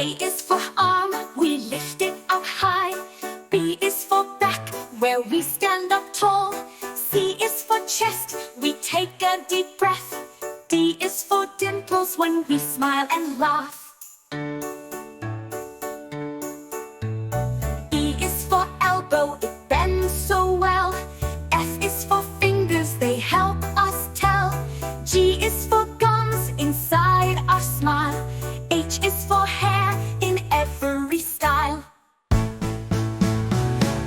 A is for arm, we lift it up high. B is for back, where we stand up tall. C is for chest, we take a deep breath. D is for dimples, when we smile and laugh. E is for elbow, it bends so well. F is for fingers, they help us tell. G is for gums, inside our smile. H is for hair, in every style.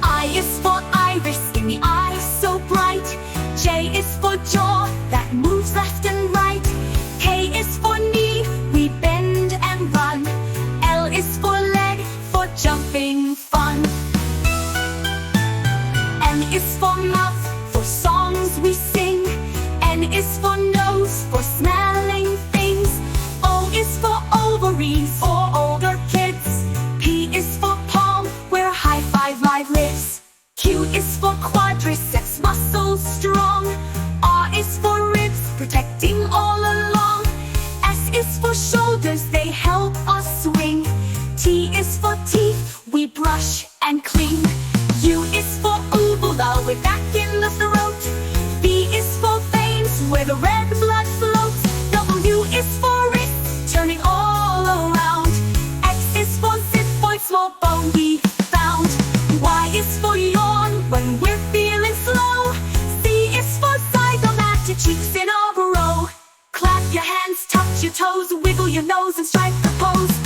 I is for iris, in the eye so bright. J is for jaw, that moves left and right. K is for knee, we bend and run. L is for leg, for jumping fun. N is for mouth, for songs we sing. N is for nose, for smelling things. O is for ovaries, for older kids. P is for palm, where high five live lives. Q is for quadriceps, muscles strong. R is for ribs, protecting all along. S is for shoulders, they help us swing. T is for teeth, we brush and clean. U is for uvula, we're back in the throat. V is for veins, where the red blood floats. W is for wrist, turning all around. X is for xiphoid, small bone we found. Y is for yawn, when we're feeling slow. Z is for zygomatic, cheeks in a row. Clap your hands, touch your toes, wiggle your nose and strike the pose.